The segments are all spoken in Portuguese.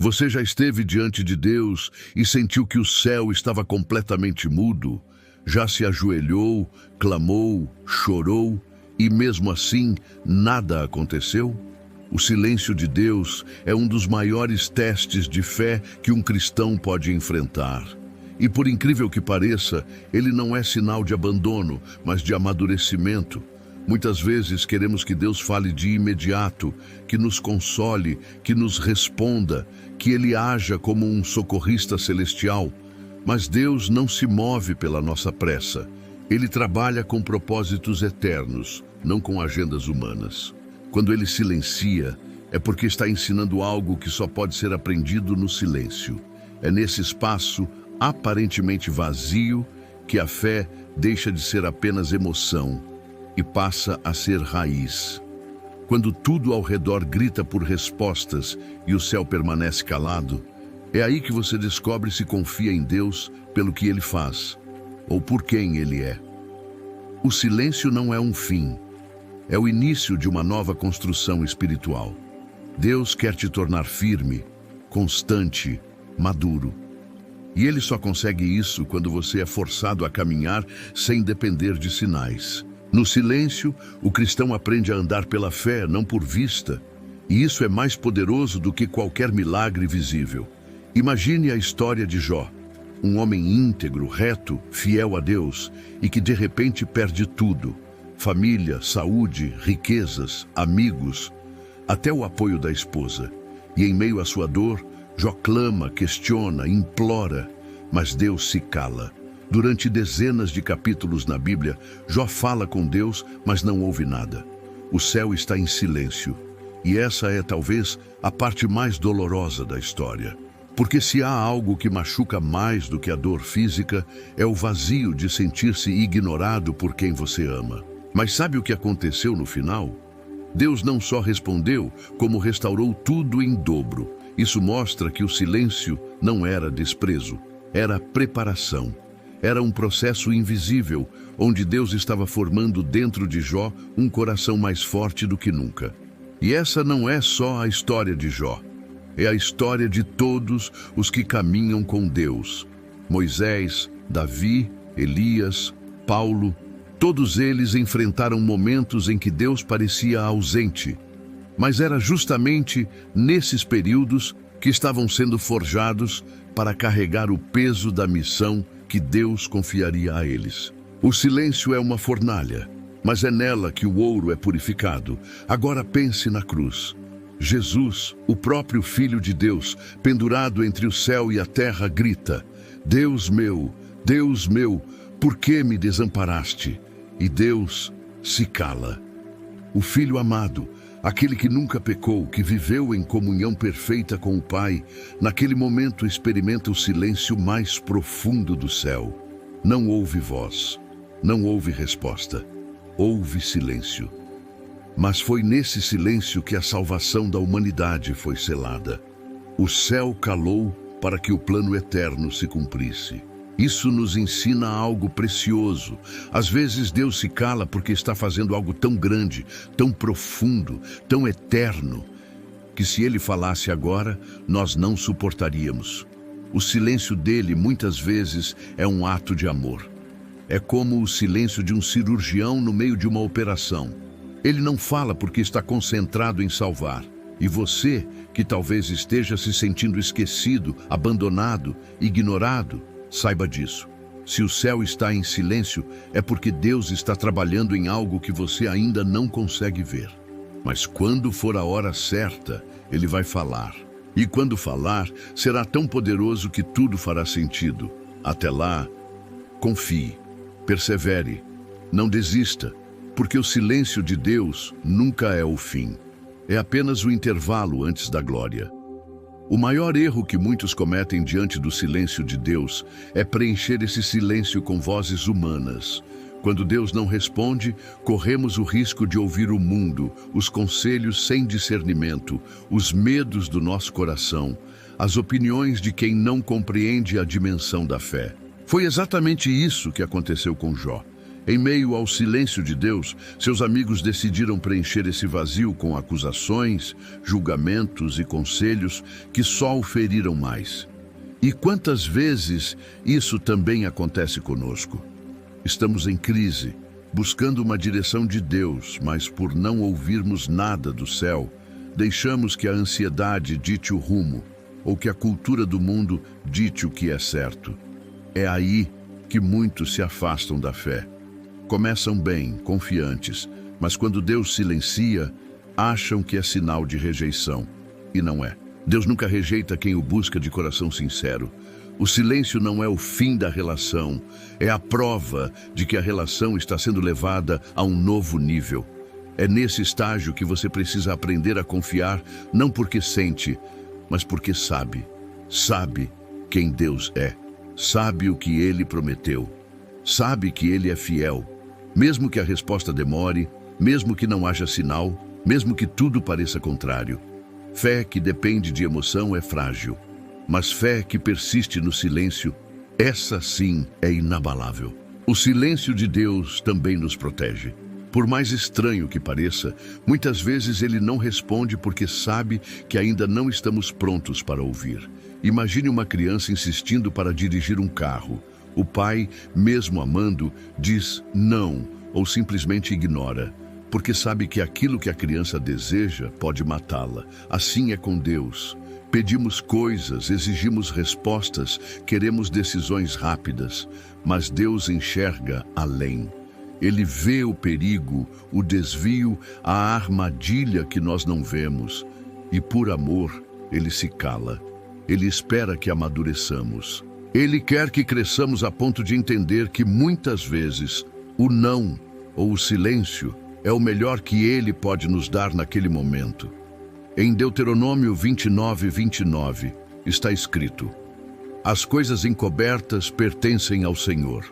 Você já esteve diante de Deus e sentiu que o céu estava completamente mudo? Já se ajoelhou, clamou, chorou e mesmo assim nada aconteceu? O silêncio de Deus é um dos maiores testes de fé que um cristão pode enfrentar. E por incrível que pareça, ele não é sinal de abandono, mas de amadurecimento. Muitas vezes queremos que Deus fale de imediato, que nos console, que nos responda, que Ele haja como um socorrista celestial. Mas Deus não se move pela nossa pressa. Ele trabalha com propósitos eternos, não com agendas humanas. Quando Ele silencia, é porque está ensinando algo que só pode ser aprendido no silêncio. É nesse espaço aparentemente vazio que a fé deixa de ser apenas emoção e passa a ser raiz. Quando tudo ao redor grita por respostas e o céu permanece calado, é aí que você descobre se confia em Deus pelo que Ele faz ou por quem Ele é. O silêncio não é um fim, é o início de uma nova construção espiritual. Deus quer te tornar firme, constante, maduro. E Ele só consegue isso quando você é forçado a caminhar sem depender de sinais. No silêncio, o cristão aprende a andar pela fé, não por vista. E isso é mais poderoso do que qualquer milagre visível. Imagine a história de Jó, um homem íntegro, reto, fiel a Deus e que de repente perde tudo: família, saúde, riquezas, amigos, até o apoio da esposa. E em meio à sua dor, Jó clama, questiona, implora, mas Deus se cala. Durante dezenas de capítulos na Bíblia, Jó fala com Deus, mas não ouve nada. O céu está em silêncio. E essa é talvez a parte mais dolorosa da história. Porque se há algo que machuca mais do que a dor física, é o vazio de sentir-se ignorado por quem você ama. Mas sabe o que aconteceu no final? Deus não só respondeu, como restaurou tudo em dobro. Isso mostra que o silêncio não era desprezo, era preparação. Era um processo invisível, onde Deus estava formando dentro de Jó um coração mais forte do que nunca. E essa não é só a história de Jó. É a história de todos os que caminham com Deus. Moisés, Davi, Elias, Paulo, todos eles enfrentaram momentos em que Deus parecia ausente. Mas era justamente nesses períodos que estavam sendo forjados para carregar o peso da missão que Deus confiaria a eles. O silêncio é uma fornalha, mas é nela que o ouro é purificado. Agora pense na cruz. Jesus, o próprio Filho de Deus, pendurado entre o céu e a terra, grita: Deus meu, por que me desamparaste? E Deus se cala. O Filho amado, aquele que nunca pecou, que viveu em comunhão perfeita com o Pai, naquele momento experimenta o silêncio mais profundo do céu. Não houve voz, não houve resposta, houve silêncio. Mas foi nesse silêncio que a salvação da humanidade foi selada. O céu calou para que o plano eterno se cumprisse. Isso nos ensina algo precioso. Às vezes Deus se cala porque está fazendo algo tão grande, tão profundo, tão eterno, que se Ele falasse agora, nós não suportaríamos. O silêncio dele muitas vezes é um ato de amor. É como o silêncio de um cirurgião no meio de uma operação. Ele não fala porque está concentrado em salvar. E você, que talvez esteja se sentindo esquecido, abandonado, ignorado, saiba disso. Se o céu está em silêncio, é porque Deus está trabalhando em algo que você ainda não consegue ver. Mas quando for a hora certa, Ele vai falar. E quando falar, será tão poderoso que tudo fará sentido. Até lá, confie, persevere, não desista, porque o silêncio de Deus nunca é o fim. É apenas o intervalo antes da glória. O maior erro que muitos cometem diante do silêncio de Deus é preencher esse silêncio com vozes humanas. Quando Deus não responde, corremos o risco de ouvir o mundo, os conselhos sem discernimento, os medos do nosso coração, as opiniões de quem não compreende a dimensão da fé. Foi exatamente isso que aconteceu com Jó. Em meio ao silêncio de Deus, seus amigos decidiram preencher esse vazio com acusações, julgamentos e conselhos que só o feriram mais. E quantas vezes isso também acontece conosco? Estamos em crise, buscando uma direção de Deus, mas por não ouvirmos nada do céu, deixamos que a ansiedade dite o rumo, ou que a cultura do mundo dite o que é certo. É aí que muitos se afastam da fé. Começam bem, confiantes, mas quando Deus silencia, acham que é sinal de rejeição. E não é. Deus nunca rejeita quem o busca de coração sincero. O silêncio não é o fim da relação, é a prova de que a relação está sendo levada a um novo nível. É nesse estágio que você precisa aprender a confiar, não porque sente, mas porque sabe. Sabe quem Deus é. Sabe o que Ele prometeu. Sabe que Ele é fiel. Mesmo que a resposta demore, mesmo que não haja sinal, mesmo que tudo pareça contrário. Fé que depende de emoção é frágil, mas fé que persiste no silêncio, essa sim é inabalável. O silêncio de Deus também nos protege. Por mais estranho que pareça, muitas vezes Ele não responde porque sabe que ainda não estamos prontos para ouvir. Imagine uma criança insistindo para dirigir um carro. O pai, mesmo amando, diz não ou simplesmente ignora, porque sabe que aquilo que a criança deseja pode matá-la. Assim é com Deus. Pedimos coisas, exigimos respostas, queremos decisões rápidas, mas Deus enxerga além. Ele vê o perigo, o desvio, a armadilha que nós não vemos. E por amor, Ele se cala. Ele espera que amadureçamos. Ele quer que cresçamos a ponto de entender que muitas vezes o não ou o silêncio é o melhor que Ele pode nos dar naquele momento. Em Deuteronômio 29:29 está escrito: as coisas encobertas pertencem ao Senhor.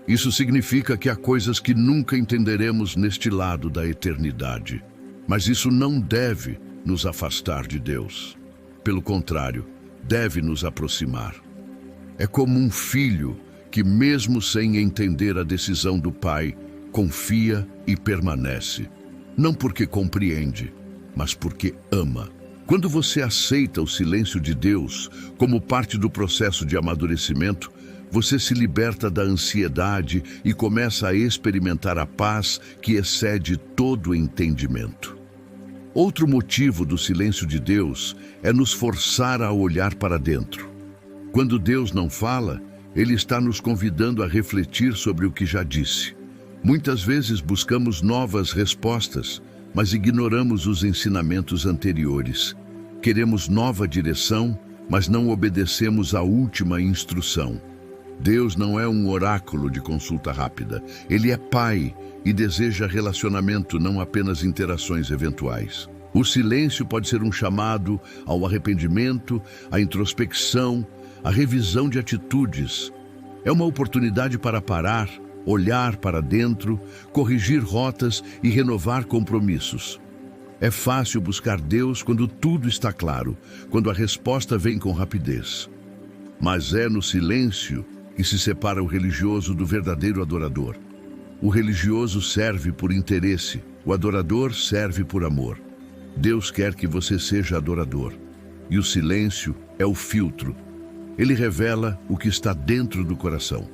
Isso significa que há coisas que nunca entenderemos neste lado da eternidade. Mas isso não deve nos afastar de Deus. Pelo contrário, deve nos aproximar. É como um filho que, mesmo sem entender a decisão do pai, confia e permanece. Não porque compreende, mas porque ama. Quando você aceita o silêncio de Deus como parte do processo de amadurecimento, você se liberta da ansiedade e começa a experimentar a paz que excede todo entendimento. Outro motivo do silêncio de Deus é nos forçar a olhar para dentro. Quando Deus não fala, Ele está nos convidando a refletir sobre o que já disse. Muitas vezes buscamos novas respostas, mas ignoramos os ensinamentos anteriores. Queremos nova direção, mas não obedecemos à última instrução. Deus não é um oráculo de consulta rápida. Ele é Pai e deseja relacionamento, não apenas interações eventuais. O silêncio pode ser um chamado ao arrependimento, à introspecção, à revisão de atitudes. É uma oportunidade para parar, olhar para dentro, corrigir rotas e renovar compromissos. É fácil buscar Deus quando tudo está claro, quando a resposta vem com rapidez. Mas é no silêncio que se separa o religioso do verdadeiro adorador. O religioso serve por interesse, o adorador serve por amor. Deus quer que você seja adorador. E o silêncio é o filtro. Ele revela o que está dentro do coração.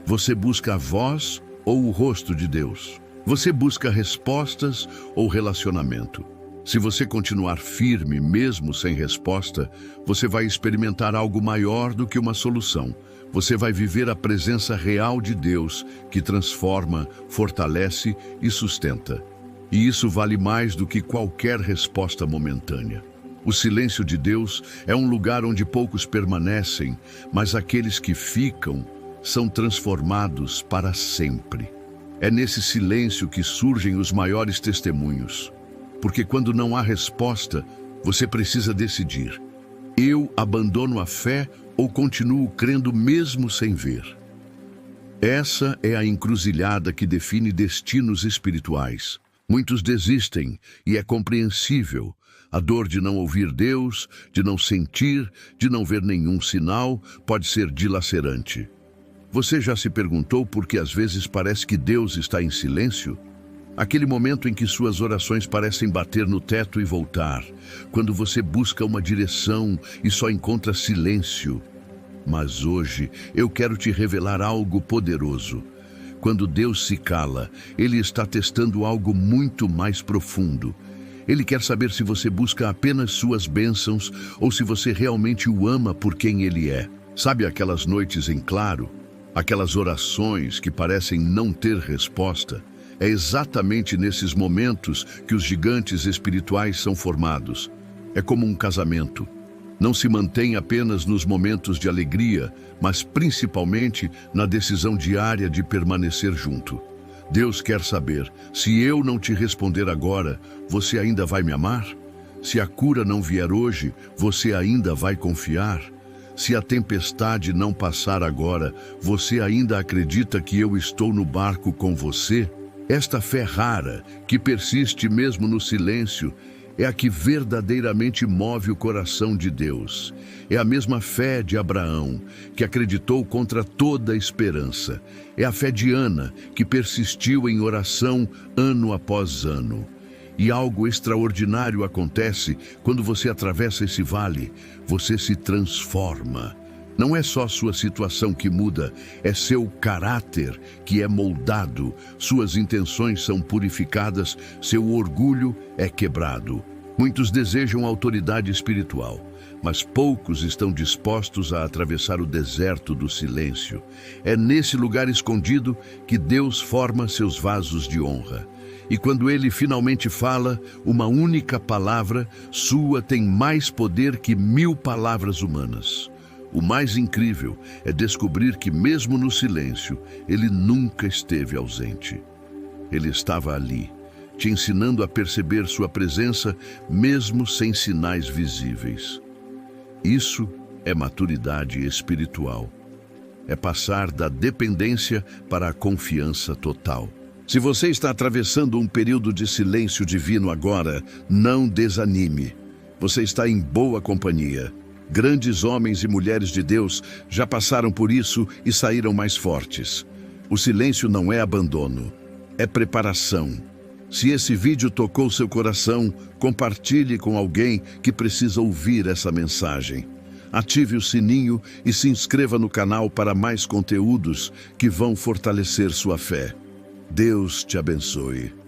Você busca a voz ou o rosto de Deus? Você busca respostas ou relacionamento? Se você continuar firme mesmo sem resposta, você vai experimentar algo maior do que uma solução. Você vai viver a presença real de Deus, que transforma, fortalece e sustenta. E isso vale mais do que qualquer resposta momentânea. O silêncio de Deus é um lugar onde poucos permanecem, mas aqueles que ficam são transformados para sempre. É nesse silêncio que surgem os maiores testemunhos. Porque quando não há resposta, você precisa decidir: eu abandono a fé ou continuo crendo mesmo sem ver? Essa é a encruzilhada que define destinos espirituais. Muitos desistem e é compreensível. A dor de não ouvir Deus, de não sentir, de não ver nenhum sinal, pode ser dilacerante. Você já se perguntou por que às vezes parece que Deus está em silêncio? Aquele momento em que suas orações parecem bater no teto e voltar, quando você busca uma direção e só encontra silêncio. Mas hoje eu quero te revelar algo poderoso. Quando Deus se cala, Ele está testando algo muito mais profundo. Ele quer saber se você busca apenas suas bênçãos ou se você realmente o ama por quem Ele é. Sabe aquelas noites em claro? Aquelas orações que parecem não ter resposta? É exatamente nesses momentos que os gigantes espirituais são formados. É como um casamento. Não se mantém apenas nos momentos de alegria, mas principalmente na decisão diária de permanecer junto. Deus quer saber, se eu não te responder agora, você ainda vai me amar? Se a cura não vier hoje, você ainda vai confiar? Se a tempestade não passar agora, você ainda acredita que eu estou no barco com você? Esta fé rara, que persiste mesmo no silêncio, é a que verdadeiramente move o coração de Deus. É a mesma fé de Abraão, que acreditou contra toda esperança. É a fé de Ana, que persistiu em oração ano após ano. E algo extraordinário acontece quando você atravessa esse vale. Você se transforma. Não é só sua situação que muda, é seu caráter que é moldado, suas intenções são purificadas, seu orgulho é quebrado. Muitos desejam autoridade espiritual, mas poucos estão dispostos a atravessar o deserto do silêncio. É nesse lugar escondido que Deus forma seus vasos de honra. E quando Ele finalmente fala, uma única palavra sua tem mais poder que 1000 palavras humanas. O mais incrível é descobrir que, mesmo no silêncio, Ele nunca esteve ausente. Ele estava ali, te ensinando a perceber sua presença, mesmo sem sinais visíveis. Isso é maturidade espiritual. É passar da dependência para a confiança total. Se você está atravessando um período de silêncio divino agora, não desanime. Você está em boa companhia. Grandes homens e mulheres de Deus já passaram por isso e saíram mais fortes. O silêncio não é abandono, é preparação. Se esse vídeo tocou seu coração, compartilhe com alguém que precisa ouvir essa mensagem. Ative o sininho e se inscreva no canal para mais conteúdos que vão fortalecer sua fé. Deus te abençoe.